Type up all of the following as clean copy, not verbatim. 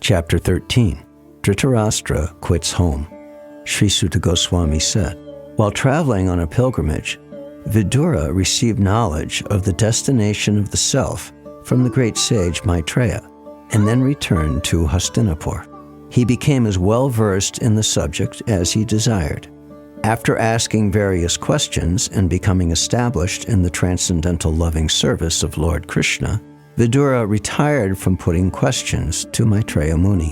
Chapter 13. Dhritarashtra quits home. Sri Suta Goswami said, while traveling on a pilgrimage, Vidura received knowledge of the destination of the self from the great sage Maitreya, and then returned to Hastinapur. He became as well versed in the subject as he desired. After asking various questions and becoming established in the transcendental loving service of Lord Krishna, Vidura retired from putting questions to Maitreya Muni.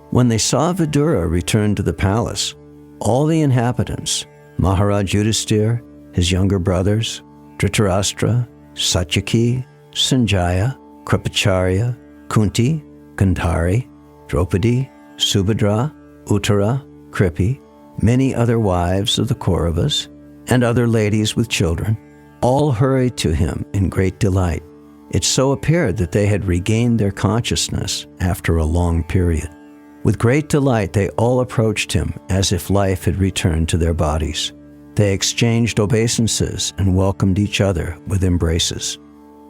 When they saw Vidura return to the palace, all the inhabitants, Maharaj Yudhisthira, his younger brothers, Dhritarashtra, Satyaki, Sanjaya, Kripacharya, Kunti, Gandhari, Draupadi, Subhadra, Uttara, Kripi, many other wives of the Kauravas, and other ladies with children, all hurried to him in great delight. It so appeared that they had regained their consciousness after a long period. With great delight, they all approached him as if life had returned to their bodies. They exchanged obeisances and welcomed each other with embraces.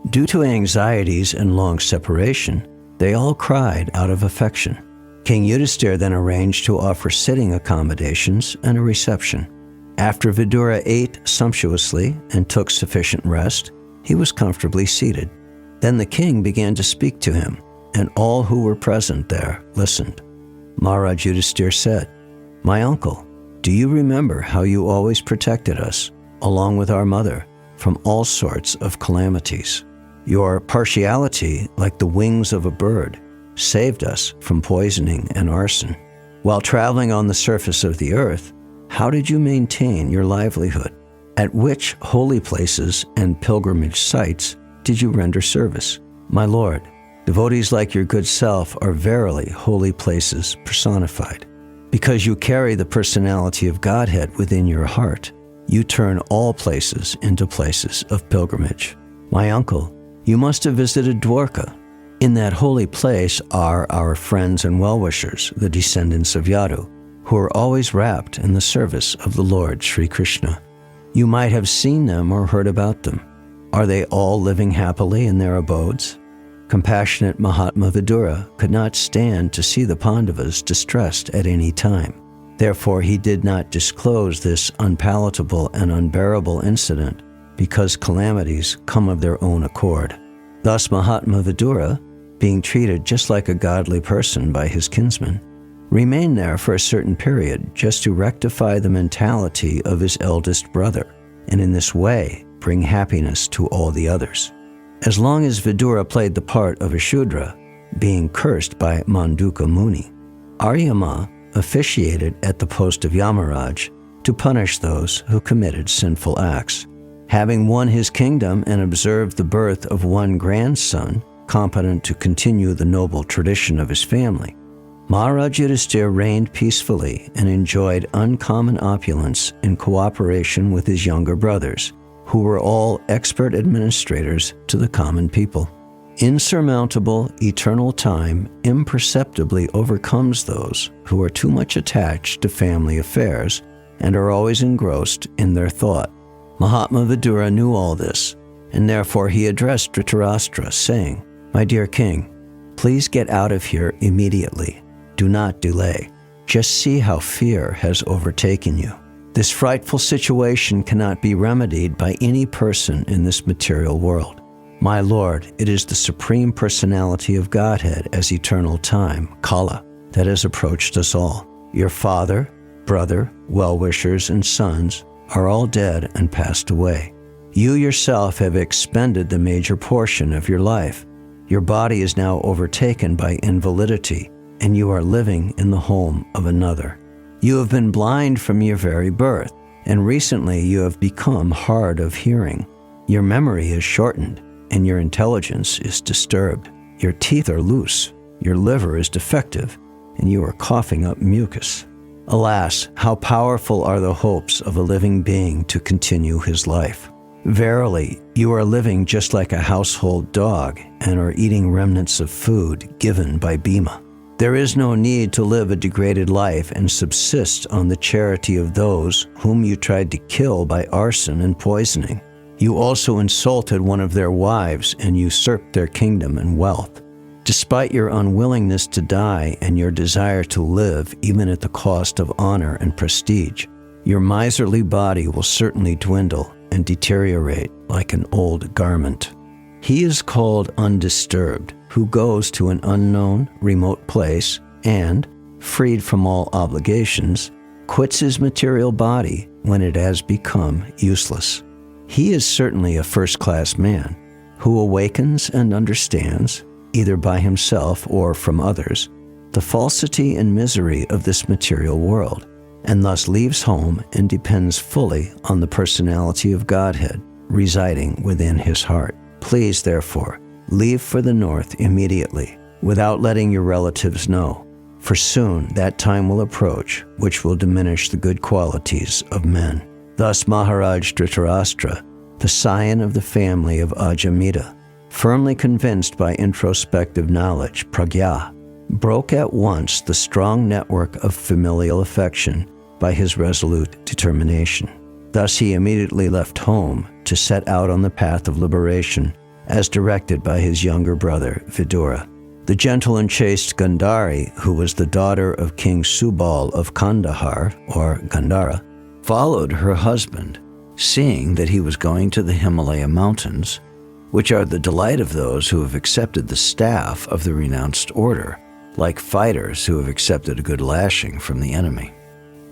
Due to anxieties and long separation, they all cried out of affection. King Yudhisthira then arranged to offer sitting accommodations and a reception. After Vidura ate sumptuously and took sufficient rest, he was comfortably seated. Then the king began to speak to him, and all who were present there listened. Maharaj Yudhisthira said, "My uncle, do you remember how you always protected us, along with our mother, from all sorts of calamities? Your partiality, like the wings of a bird, saved us from poisoning and arson. While traveling on the surface of the earth, how did you maintain your livelihood? At which holy places and pilgrimage sites did you render service? My lord, devotees like your good self are verily holy places personified. Because you carry the personality of Godhead within your heart, you turn all places into places of pilgrimage. My uncle, you must have visited Dwarka. In that holy place are our friends and well-wishers, the descendants of Yadu, who are always wrapped in the service of the Lord Sri Krishna. You might have seen them or heard about them. Are they all living happily in their abodes?" Compassionate Mahatma Vidura could not stand to see the Pandavas distressed at any time. Therefore, he did not disclose this unpalatable and unbearable incident, because calamities come of their own accord. Thus Mahatma Vidura, being treated just like a godly person by his kinsmen, remained there for a certain period just to rectify the mentality of his eldest brother, and in this way bring happiness to all the others. As long as Vidura played the part of a Shudra, being cursed by Manduka Muni, Aryama officiated at the post of Yamaraj to punish those who committed sinful acts. Having won his kingdom and observed the birth of one grandson, competent to continue the noble tradition of his family, Maharaj Yudhisthira reigned peacefully and enjoyed uncommon opulence in cooperation with his younger brothers, who were all expert administrators to the common people. Insurmountable, eternal time imperceptibly overcomes those who are too much attached to family affairs and are always engrossed in their thought. Mahatma Vidura knew all this, and therefore he addressed Dhritarashtra, saying, "My dear king, please get out of here immediately. Do not delay. Just see how fear has overtaken you. This frightful situation cannot be remedied by any person in this material world. My Lord, it is the Supreme Personality of Godhead as eternal time, Kala, that has approached us all. Your father, brother, well-wishers, and sons are all dead and passed away. You yourself have expended the major portion of your life. Your body is now overtaken by invalidity, and you are living in the home of another. You have been blind from your very birth, and recently you have become hard of hearing. Your memory is shortened, and your intelligence is disturbed. Your teeth are loose, your liver is defective, and you are coughing up mucus. Alas, how powerful are the hopes of a living being to continue his life. Verily, you are living just like a household dog and are eating remnants of food given by Bhima. There is no need to live a degraded life and subsist on the charity of those whom you tried to kill by arson and poisoning. You also insulted one of their wives and usurped their kingdom and wealth. Despite your unwillingness to die and your desire to live even at the cost of honor and prestige, your miserly body will certainly dwindle and deteriorate like an old garment. He is called undisturbed, who goes to an unknown, remote place and, freed from all obligations, quits his material body when it has become useless. He is certainly a first-class man, who awakens and understands, either by himself or from others, the falsity and misery of this material world, and thus leaves home and depends fully on the personality of Godhead residing within his heart. Please, therefore, leave for the north immediately, without letting your relatives know, for soon that time will approach which will diminish the good qualities of men. Thus Maharaj Dhritarashtra, the scion of the family of Ajamita, firmly convinced by introspective knowledge, pragya, broke at once the strong network of familial affection by his resolute determination. Thus he immediately left home to set out on the path of liberation as directed by his younger brother Vidura. The gentle and chaste Gandhari, who was the daughter of King Subal of Kandahar, or Gandhara, followed her husband, seeing that he was going to the Himalaya mountains, which are the delight of those who have accepted the staff of the renounced order, like fighters who have accepted a good lashing from the enemy.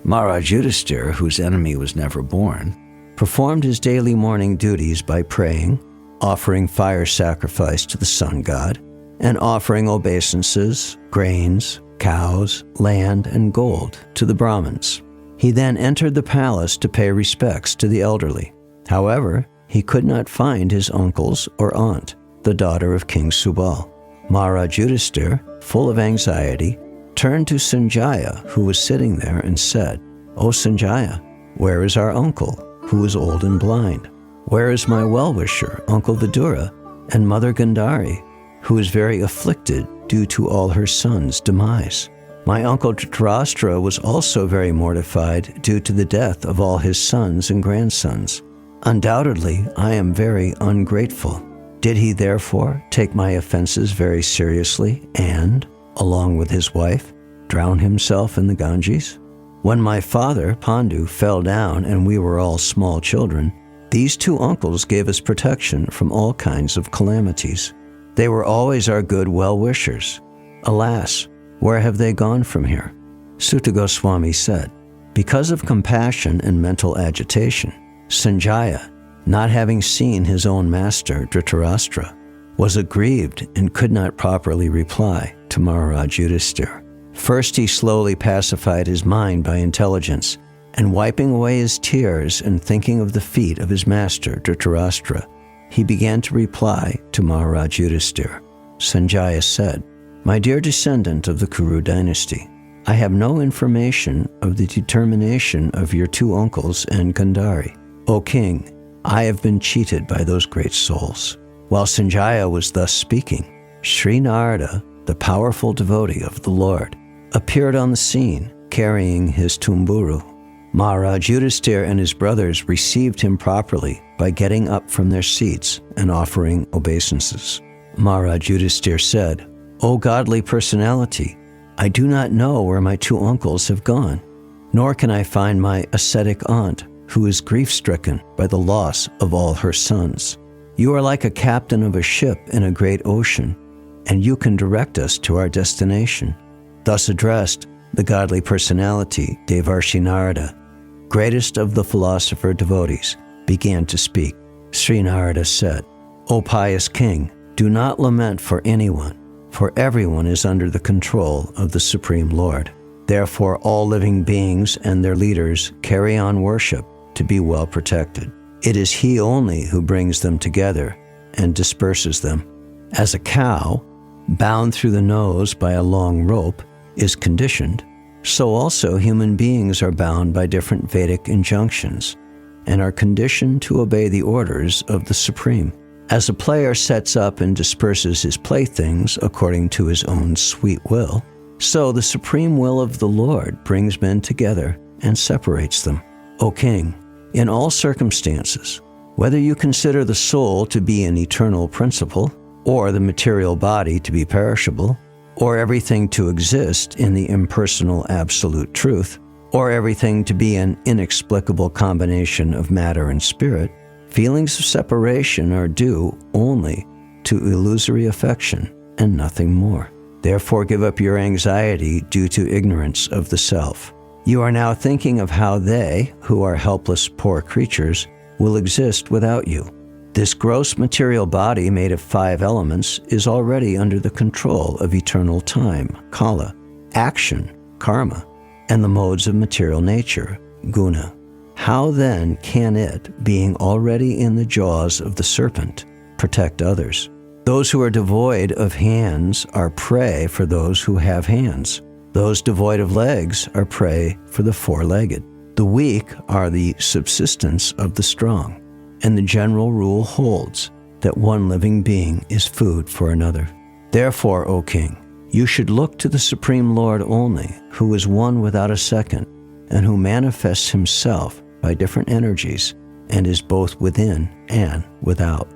Maharaj Yudhisthira, whose enemy was never born, performed his daily morning duties by praying, offering fire sacrifice to the sun god, and offering obeisances, grains, cows, land, and gold to the Brahmins. He then entered the palace to pay respects to the elderly. However, he could not find his uncles or aunt, the daughter of King Subal. Maharaj Yudhisthira, full of anxiety, turned to Sanjaya, who was sitting there, and said, "O Sanjaya, where is our uncle, who is old and blind? Where is my well-wisher, Uncle Vidura, and Mother Gandhari, who is very afflicted due to all her sons' demise? My uncle Dhritarashtra was also very mortified due to the death of all his sons and grandsons. Undoubtedly, I am very ungrateful. Did he therefore take my offenses very seriously and, along with his wife, drown himself in the Ganges? When my father, Pandu, fell down and we were all small children, these two uncles gave us protection from all kinds of calamities. They were always our good well-wishers. Alas, where have they gone from here?" Sutta Goswami said, because of compassion and mental agitation, Sanjaya, not having seen his own master, Dhritarashtra, was aggrieved and could not properly reply to Maharaj Yudhisthira. First he slowly pacified his mind by intelligence, and wiping away his tears and thinking of the feet of his master, Dhritarashtra, he began to reply to Maharaj Yudhisthira. Sanjaya said, "My dear descendant of the Kuru dynasty, I have no information of the determination of your two uncles and Gandhari. O king, I have been cheated by those great souls." While Sanjaya was thus speaking, Sri Narada, the powerful devotee of the Lord, appeared on the scene, carrying his tumburu. Maharaj Yudhisthira and his brothers received him properly by getting up from their seats and offering obeisances. Maharaj Yudhisthira said, "O godly personality, I do not know where my two uncles have gone, nor can I find my ascetic aunt, who is grief-stricken by the loss of all her sons. You are like a captain of a ship in a great ocean, and you can direct us to our destination." Thus addressed, the godly personality, Devarshi Narada, greatest of the philosopher devotees, began to speak. Sri Narada said, "O pious king, do not lament for anyone, for everyone is under the control of the Supreme Lord. Therefore all living beings and their leaders carry on worship to be well protected. It is he only who brings them together and disperses them. As a cow, bound through the nose by a long rope, is conditioned, so also human beings are bound by different Vedic injunctions and are conditioned to obey the orders of the Supreme. As a player sets up and disperses his playthings according to his own sweet will, so the supreme will of the Lord brings men together and separates them. O king, in all circumstances, whether you consider the soul to be an eternal principle or the material body to be perishable, or everything to exist in the impersonal absolute truth, or everything to be an inexplicable combination of matter and spirit, feelings of separation are due only to illusory affection and nothing more. Therefore give up your anxiety due to ignorance of the self. You are now thinking of how they, who are helpless poor creatures, will exist without you. This gross material body made of 5 elements is already under the control of eternal time, kala, action, karma, and the modes of material nature, guna. How then can it, being already in the jaws of the serpent, protect others? Those who are devoid of hands are prey for those who have hands. Those devoid of legs are prey for the 4-legged. The weak are the subsistence of the strong, and the general rule holds that one living being is food for another. Therefore, O king, you should look to the Supreme Lord only, who is one without a second, and who manifests himself by different energies, and is both within and without.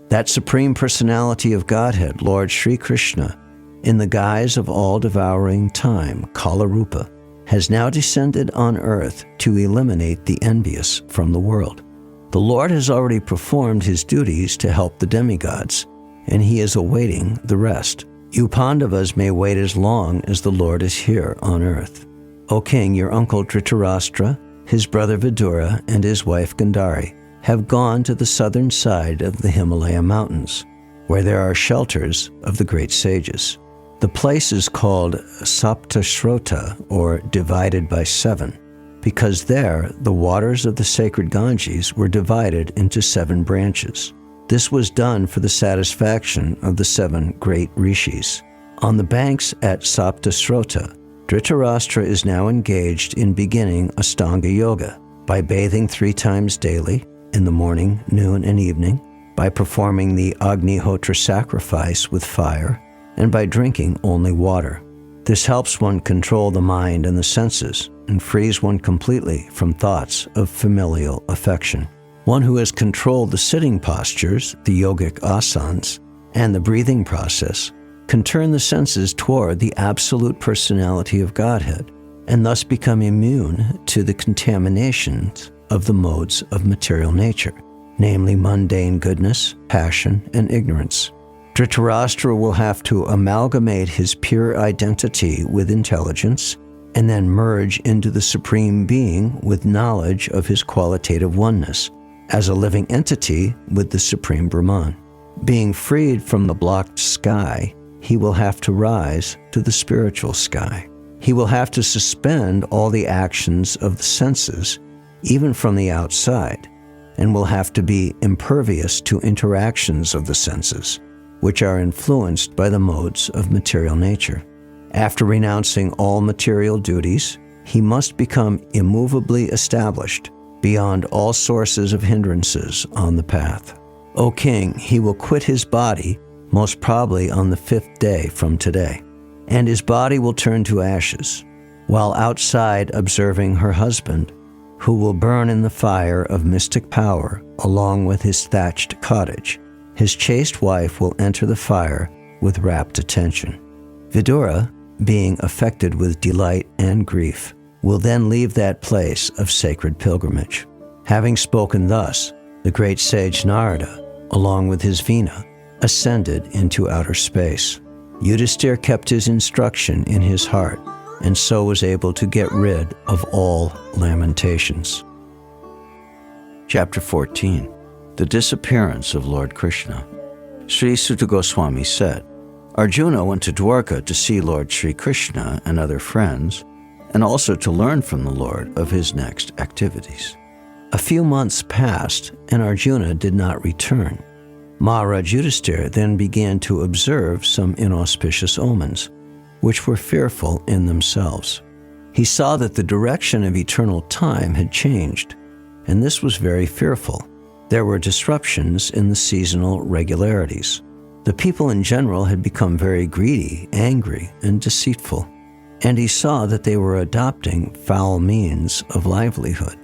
That Supreme Personality of Godhead, Lord Sri Krishna, in the guise of all-devouring time, Kala Rupa, has now descended on earth to eliminate the envious from the world. The Lord has already performed his duties to help the demigods, and he is awaiting the rest. You Pandavas may wait as long as the Lord is here on earth. O king, your uncle Dhritarashtra, his brother Vidura, and his wife Gandhari have gone to the southern side of the Himalaya mountains, where there are shelters of the great sages. The place is called Saptashrota, or divided by 7, because there the waters of the sacred Ganges were divided into 7 branches. This was done for the satisfaction of the 7 great rishis. On the banks at Saptashrota, Dhritarashtra is now engaged in beginning Astanga Yoga by bathing 3 times daily, in the morning, noon, and evening, by performing the Agnihotra sacrifice with fire, and by drinking only water. This helps one control the mind and the senses, and frees one completely from thoughts of familial affection. One who has controlled the sitting postures, the yogic asanas, and the breathing process, can turn the senses toward the absolute personality of Godhead, and thus become immune to the contaminations of the modes of material nature, namely mundane goodness, passion, and ignorance. Dhritarashtra will have to amalgamate his pure identity with intelligence, and then merge into the Supreme Being with knowledge of his qualitative oneness, as a living entity with the Supreme Brahman. Being freed from the blocked sky, he will have to rise to the spiritual sky. He will have to suspend all the actions of the senses, even from the outside, and will have to be impervious to interactions of the senses, which are influenced by the modes of material nature. After renouncing all material duties, he must become immovably established beyond all sources of hindrances on the path. O king, he will quit his body most probably on the 5th day from today, and his body will turn to ashes, while outside observing her husband, who will burn in the fire of mystic power along with his thatched cottage. His chaste wife will enter the fire with rapt attention. Vidura, being affected with delight and grief, will then leave that place of sacred pilgrimage. Having spoken thus, the great sage Narada, along with his Veena, ascended into outer space. Yudhisthira kept his instruction in his heart, and so was able to get rid of all lamentations. Chapter 14. The Disappearance of Lord Krishna. Sri Suta Goswami said, Arjuna went to Dwarka to see Lord Sri Krishna and other friends, and also to learn from the Lord of his next activities. A few months passed, and Arjuna did not return. Maharaj Yudhisthira then began to observe some inauspicious omens, which were fearful in themselves. He saw that the direction of eternal time had changed, and this was very fearful. There were disruptions in the seasonal regularities. The people in general had become very greedy, angry, and deceitful, and he saw that they were adopting foul means of livelihood.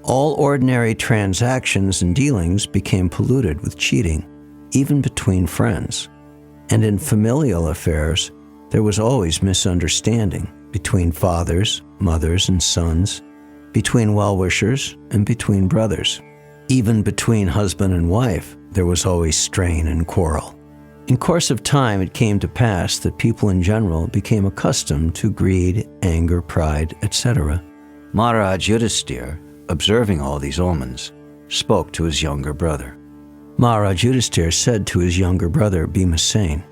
All ordinary transactions and dealings became polluted with cheating, even between friends. And in familial affairs, there was always misunderstanding between fathers, mothers, and sons, between well-wishers, and between brothers. Even between husband and wife, there was always strain and quarrel. In course of time, it came to pass that people in general became accustomed to greed, anger, pride, etc. Maharaj Yudhisthira, observing all these omens, spoke to his younger brother. Maharaj Yudhisthira said to his younger brother Bhimasena,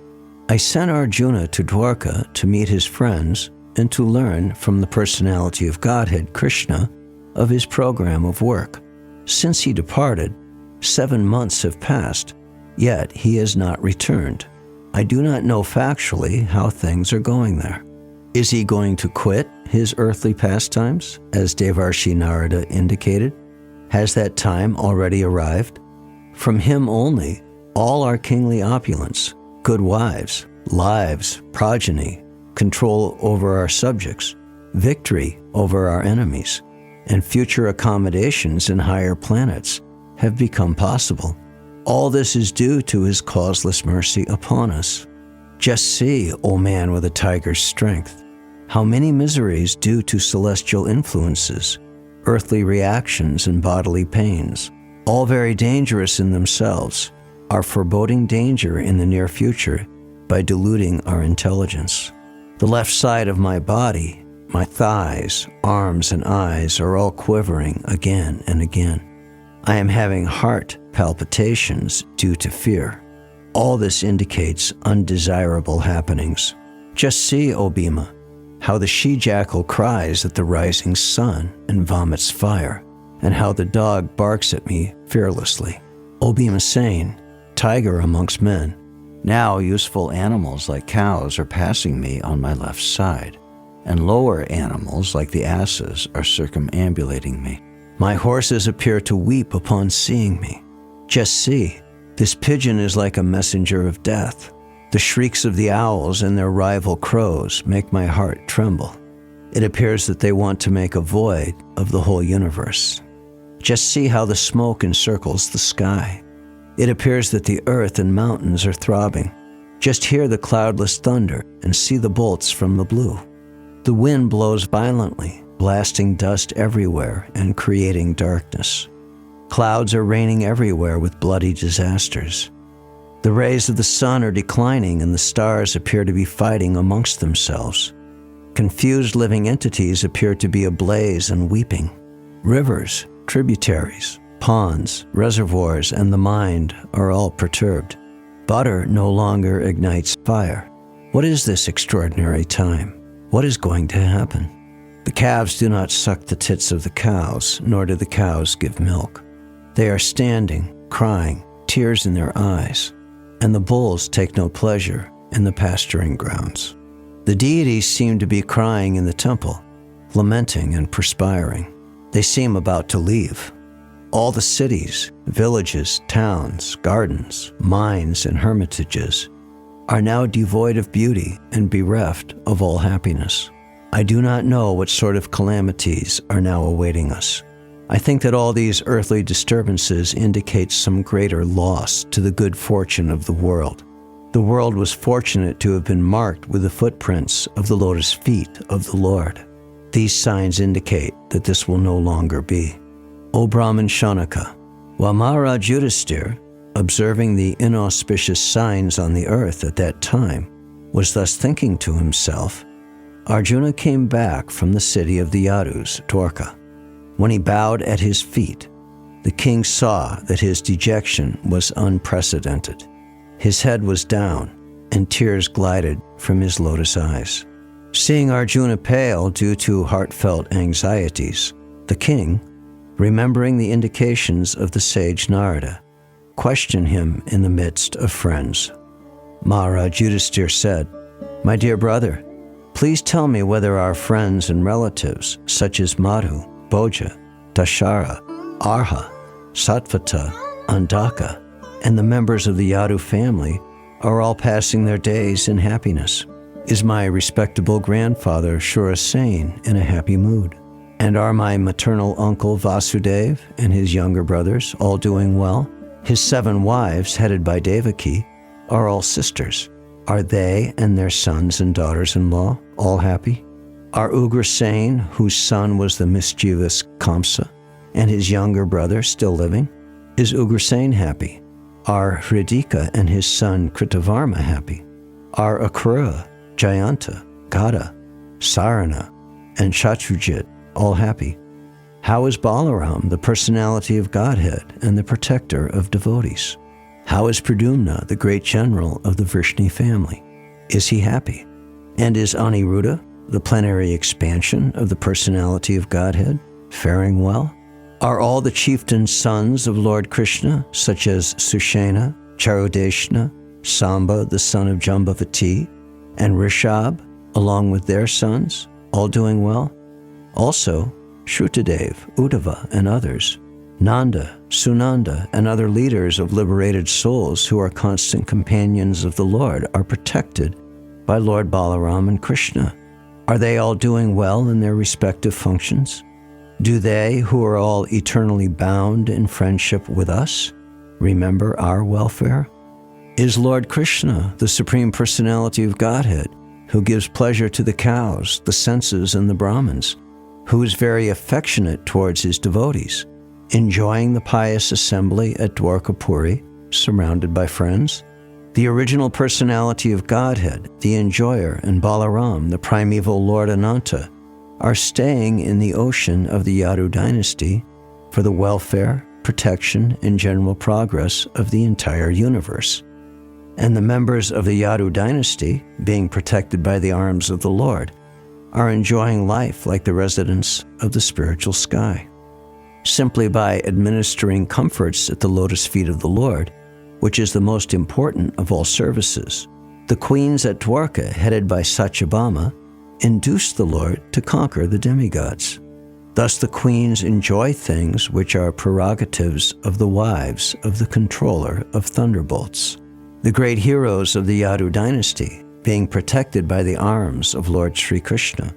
I sent Arjuna to Dwarka to meet his friends and to learn from the personality of Godhead, Krishna, of his program of work. Since he departed, 7 months have passed, yet he has not returned. I do not know factually how things are going there. Is he going to quit his earthly pastimes, as Devarshi Narada indicated? Has that time already arrived? From him only, all our kingly opulence, good wives, lives, progeny, control over our subjects, victory over our enemies, and future accommodations in higher planets have become possible. All this is due to his causeless mercy upon us. Just see, O man with a tiger's strength, how many miseries due to celestial influences, earthly reactions and bodily pains, all very dangerous in themselves, are foreboding danger in the near future by diluting our intelligence. The left side of my body, my thighs, arms, and eyes are all quivering again and again. I am having heart palpitations due to fear. All this indicates undesirable happenings. Just see, O Bhima, how the she-jackal cries at the rising sun and vomits fire, and how the dog barks at me fearlessly. O Bhimasena, tiger amongst men, now useful animals like cows are passing me on my left side, and lower animals like the asses are circumambulating me. My horses appear to weep upon seeing me. Just see, this pigeon is like a messenger of death. The shrieks of the owls and their rival crows make my heart tremble. It appears that they want to make a void of the whole universe. Just see how the smoke encircles the sky. It appears that the earth and mountains are throbbing. Just hear the cloudless thunder and see the bolts from the blue. The wind blows violently, blasting dust everywhere and creating darkness. Clouds are raining everywhere with bloody disasters. The rays of the sun are declining and the stars appear to be fighting amongst themselves. Confused living entities appear to be ablaze and weeping. Rivers, tributaries, ponds, reservoirs, and the mind are all perturbed. Butter no longer ignites fire. What is this extraordinary time? What is going to happen? The calves do not suck the tits of the cows, nor do the cows give milk. They are standing, crying, tears in their eyes, and the bulls take no pleasure in the pasturing grounds. The deities seem to be crying in the temple, lamenting and perspiring. They seem about to leave. All the cities, villages, towns, gardens, mines, and hermitages are now devoid of beauty and bereft of all happiness. I do not know what sort of calamities are now awaiting us. I think that all these earthly disturbances indicate some greater loss to the good fortune of the world. The world was fortunate to have been marked with the footprints of the lotus feet of the Lord. These signs indicate that this will no longer be. O Brahman Shanaka, while Maharaj Yudhisthira, observing the inauspicious signs on the earth at that time, was thus thinking to himself, Arjuna came back from the city of the Yadus, Dwarka. When he bowed at his feet, the king saw that his dejection was unprecedented. His head was down, and tears glided from his lotus eyes. Seeing Arjuna pale due to heartfelt anxieties, the king, remembering the indications of the sage Narada, questioned him in the midst of friends. Maharaj Yudhisthira said, My dear brother, please tell me whether our friends and relatives, such as Madhu, Bhoja, Dashara, Arha, Satvata, Andaka, and the members of the Yadu family are all passing their days in happiness. Is my respectable grandfather Shurasena in a happy mood? And are my maternal uncle Vasudeva and his younger brothers all doing well? His 7 wives, headed by Devaki, are all sisters. Are they and their sons and daughters-in-law all happy? Are Ugrasen, whose son was the mischievous Kamsa, and his younger brother still living? Is Ugrasen happy? Are Hridika and his son Kritavarma happy? Are Akrura, Jayanta, Gada, Sarana, and Shatrujit all happy? How is Balaram, the personality of Godhead and the protector of devotees? How is Pradumna, the great general of the Vrishni family? Is he happy? And is Aniruddha, the plenary expansion of the personality of Godhead, faring well? Are all the chieftains sons of Lord Krishna, such as Sushena, Charudeshna, Samba, the son of Jambavati, and Rishab, along with their sons, all doing well? Also, Shrutadev, Uddhava, and others, Nanda, Sunanda, and other leaders of liberated souls who are constant companions of the Lord are protected by Lord Balaram and Krishna. Are they all doing well in their respective functions? Do they, who are all eternally bound in friendship with us, remember our welfare? Is Lord Krishna, the Supreme Personality of Godhead, who gives pleasure to the cows, the senses, and the Brahmins, who is very affectionate towards his devotees, enjoying the pious assembly at Dwarkapuri, surrounded by friends? The original personality of Godhead, the enjoyer, and Balaram, the primeval Lord Ananta, are staying in the ocean of the Yadu dynasty for the welfare, protection, and general progress of the entire universe. And the members of the Yadu dynasty, being protected by the arms of the Lord, are enjoying life like the residents of the spiritual sky. Simply by administering comforts at the lotus feet of the Lord, which is the most important of all services, the queens at Dwarka, headed by Satyabhama, induced the Lord to conquer the demigods. Thus the queens enjoy things which are prerogatives of the wives of the controller of thunderbolts. The great heroes of the Yadu dynasty, being protected by the arms of Lord Sri Krishna,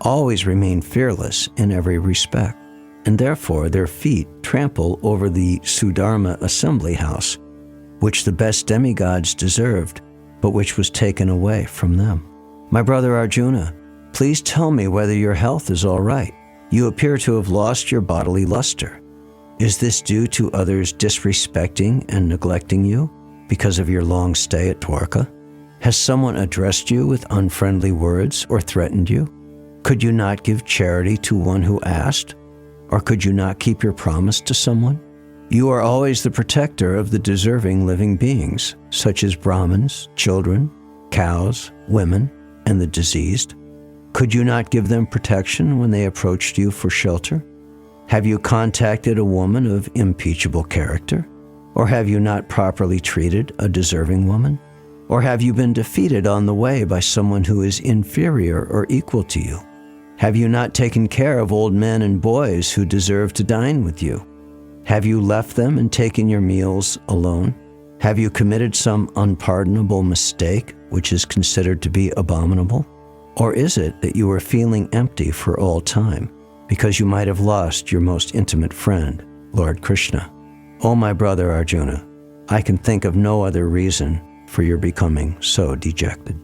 always remain fearless in every respect, and therefore their feet trample over the Sudharma assembly house, which the best demigods deserved, but which was taken away from them. My brother Arjuna, please tell me whether your health is all right. You appear to have lost your bodily luster. Is this due to others disrespecting and neglecting you because of your long stay at Dwarka? Has someone addressed you with unfriendly words or threatened you? Could you not give charity to one who asked? Or could you not keep your promise to someone? You are always the protector of the deserving living beings, such as Brahmins, children, cows, women, and the diseased. Could you not give them protection when they approached you for shelter? Have you contacted a woman of impeachable character? Or have you not properly treated a deserving woman? Or have you been defeated on the way by someone who is inferior or equal to you? Have you not taken care of old men and boys who deserve to dine with you? Have you left them and taken your meals alone? Have you committed some unpardonable mistake which is considered to be abominable? Or is it that you are feeling empty for all time because you might have lost your most intimate friend, Lord Krishna? O my brother Arjuna, I can think of no other reason for your becoming so dejected.